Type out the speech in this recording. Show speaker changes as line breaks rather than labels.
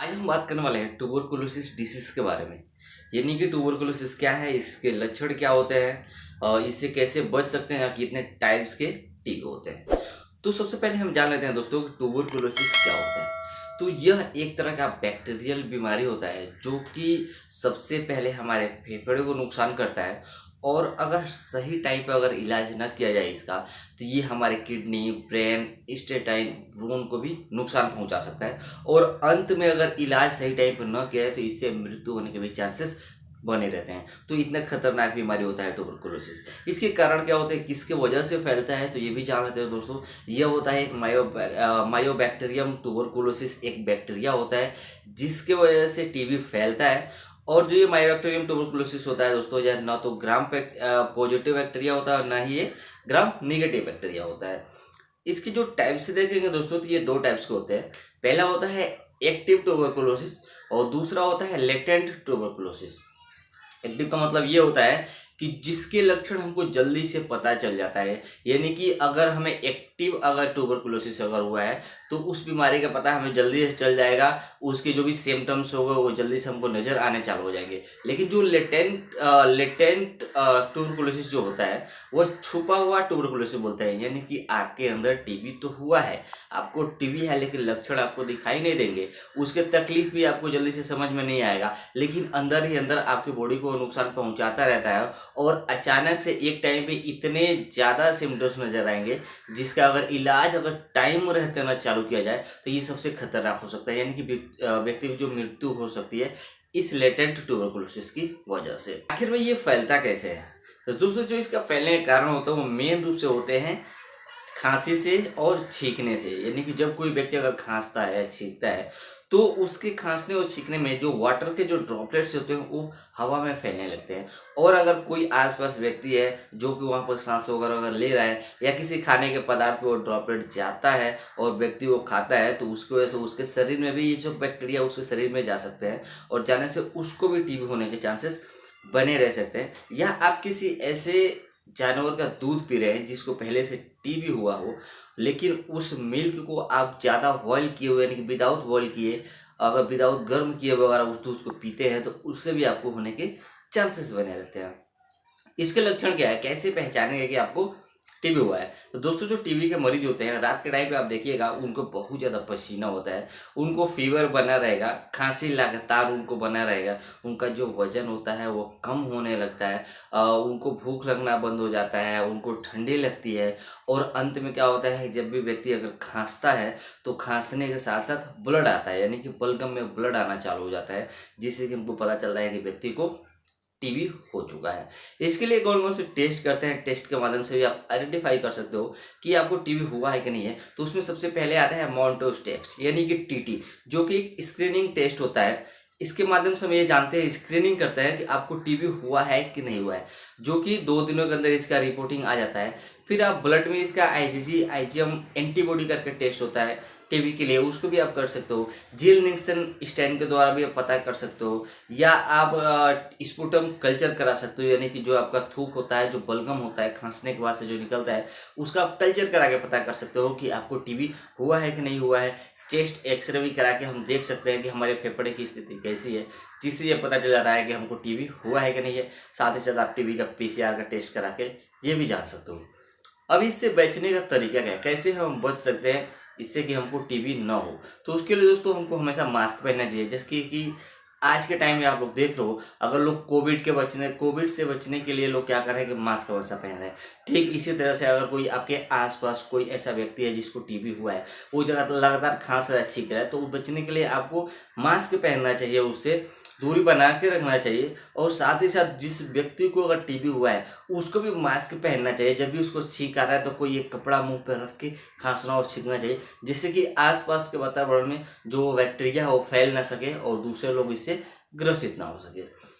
आज हम बात करने वाले हैं ट्यूबरकुलोसिस डिसीज के बारे में। यानी कि ट्यूबरकुलोसिस क्या है, इसके लक्षण क्या होते हैं, इससे कैसे बच सकते हैं, या कितने टाइप्स के टीबी होते हैं। तो सबसे पहले हम जान लेते हैं दोस्तों कि ट्यूबरकुलोसिस क्या होता है। तो यह एक तरह का बैक्टीरियल बीमारी होता है जो कि सबसे पहले हमारे फेफड़े को नुकसान करता है, और अगर सही टाइम पर अगर इलाज न किया जाए इसका, तो ये हमारे किडनी, ब्रेन, इंटेस्टाइन, भ्रूण को भी नुकसान पहुंचा सकता है। और अंत में अगर इलाज सही टाइम पर न किया जाए तो इससे मृत्यु होने के भी चांसेस बने रहते हैं। तो इतना खतरनाक बीमारी होता है ट्यूबरकुलोसिस। इसके कारण क्या होते हैं, किसके वजह से फैलता है, तो ये भी जान लेते हैं दोस्तों। यह होता है एक मायोबैक्टीरियम ट्यूबरकुलोसिस, एक बैक्टीरिया होता है जिसके वजह से टीबी फैलता है। और जो ये मायोबैक्टीरियम ट्यूबरकुलोसिस होता है दोस्तों, यह ना तो ग्राम पॉजिटिव बैक्टीरिया होता है, ना ही ये ग्राम निगेटिव बैक्टीरिया होता है। इसकी जो टाइप्स देखेंगे दोस्तों, तो ये दो टाइप्स के होते हैं। पहला होता है एक्टिव ट्यूबरकुलोसिस और दूसरा होता है लेटेंट ट्यूबरकुलोसिस। एक्टिव का मतलब ये होता है कि जिसके लक्षण हमको जल्दी से पता चल जाता है। यानी कि अगर हमें एक्टिव अगर ट्यूबरकुलोसिस अगर हुआ है तो उस बीमारी का पता हमें जल्दी से चल जाएगा, उसके जो भी सिम्टम्स होंगे वो जल्दी से हमको नज़र आने चालू हो जाएंगे। लेकिन जो लेटेंट ट्यूबरकुलोसिस जो होता है वह छुपा हुआ ट्यूबरकुलोसिस बोलते हैं। यानी कि आपके अंदर टीबी तो हुआ है, आपको टीबी है, लेकिन लक्षण आपको दिखाई नहीं देंगे, उसके तकलीफ भी आपको जल्दी से समझ में नहीं आएगा, लेकिन अंदर ही अंदर आपकी बॉडी को नुकसान पहुंचाता रहता है। और अचानक से एक टाइम पे इतने ज़्यादा सिम्टम्स नजर आएंगे जिसका अगर इलाज अगर टाइम रहते ना चालू किया जाए तो ये सबसे खतरनाक हो सकता है। यानी कि व्यक्ति की जो मृत्यु हो सकती है इस लेटेंट ट्यूबरकुलोसिस की वजह से। आखिर में ये फैलता कैसे है, तो दोस्तों जो इसका फैलने का कारण होता है वो मेन रूप से होते हैं खांसी से और छींकने से। यानी कि जब कोई व्यक्ति अगर खांसता है, छींकता है, तो उसके खांसने और छींकने में जो वाटर के जो ड्रॉपलेट्स होते हैं वो हवा में फैलने लगते हैं। और अगर कोई आसपास व्यक्ति है जो कि वहाँ पर सांस वगैरह अगर ले रहा है, या किसी खाने के पदार्थ पे वो ड्रॉपलेट जाता है और व्यक्ति वो खाता है, तो उसकी वजह से उसके शरीर में भी ये जो बैक्टीरिया उसके शरीर में जा सकते हैं, और जाने से उसको भी टीबी होने के चांसेस बने रह सकते हैं। या आप किसी ऐसे जानवर का दूध पी रहे हैं जिसको पहले से टीबी हुआ हो, लेकिन उस मिल्क को आप ज़्यादा बॉयल किए हुए, यानी कि विदाउट बॉयल किए, अगर विदाउट गर्म किए हुए अगर उस दूध को पीते हैं तो उससे भी आपको होने के चांसेस बने रहते हैं। इसके लक्षण क्या है, कैसे पहचानेंगे कि आपको टीबी हुआ है। तो दोस्तों जो टीबी के मरीज होते हैं रात के टाइम पे आप देखिएगा उनको बहुत ज़्यादा पसीना होता है, उनको फीवर बना रहेगा, खांसी लगातार उनको बना रहेगा, उनका जो वजन होता है वो कम होने लगता है, उनको भूख लगना बंद हो जाता है, उनको ठंडी लगती है। और अंत में क्या होता है, जब भी व्यक्ति अगर खांसता है तो खांसने के साथ साथ ब्लड आता है, यानी कि बलगम में ब्लड आना चालू हो जाता है, जिससे कि हमको पता चलता है कि व्यक्ति को टीबी हो चुका है। इसके लिए कौन कौन से टेस्ट करते हैं, टेस्ट के माध्यम से भी आप आइडेंटिफाई कर सकते हो कि आपको टीबी हुआ है कि नहीं है। तो उसमें सबसे पहले आता है मॉन्टोस टेस्ट, यानी कि टीटी, जो कि एक स्क्रीनिंग टेस्ट होता है। इसके माध्यम से हम ये जानते हैं, स्क्रीनिंग करते हैं कि आपको टीबी हुआ है कि नहीं हुआ है, जो कि 2 दिनों के अंदर इसका रिपोर्टिंग आ जाता है। फिर आप ब्लड में इसका आईजीजी, आईजीएम एंटीबॉडी करके टेस्ट होता है टीबी के लिए, उसको भी आप कर सकते हो। जील निक्सन स्टैंड के द्वारा भी आप पता कर सकते हो, या आप स्पुटम कल्चर करा सकते हो, यानी कि जो आपका थूक होता है, जो बलगम होता है खांसने के बाद से जो निकलता है, उसका आप कल्चर करा के पता कर सकते हो कि आपको टीबी हुआ है कि नहीं हुआ है। चेस्ट एक्सरे भी करा के हम देख सकते हैं कि हमारे फेफड़े की स्थिति कैसी है, जिससे ये पता चल जाता है कि हमको टीबी हुआ है कि नहीं है। साथ ही साथ आप टीबी का पीसीआर का टेस्ट करा के ये भी जान सकते हो। अब इससे बचने का तरीका क्या है, कैसे हम बच सकते हैं इससे कि हमको टीबी ना हो। तो उसके लिए दोस्तों हमको हमेशा मास्क पहनना चाहिए। जैसे कि आज के टाइम में आप लोग देख रहे हो, अगर लोग कोविड से बचने के लिए लोग क्या कर रहे हैं कि मास्क हमेशा पहन रहे हैं। ठीक इसी तरह से अगर कोई आपके आसपास कोई ऐसा व्यक्ति है जिसको टीबी हुआ है, वो जगह लगातार खांस रहा है, छींक रहा है, तो बचने के लिए आपको मास्क पहनना चाहिए, उससे दूरी बना के रखना चाहिए। और साथ ही साथ जिस व्यक्ति को अगर टीबी हुआ है उसको भी मास्क पहनना चाहिए। जब भी उसको छींक आ रहा है तो कोई एक कपड़ा मुंह पर रख के खांसना और छींकना चाहिए, जिससे कि आसपास के वातावरण में जो बैक्टीरिया है वो फैल ना सके और दूसरे लोग इससे ग्रसित ना हो सके।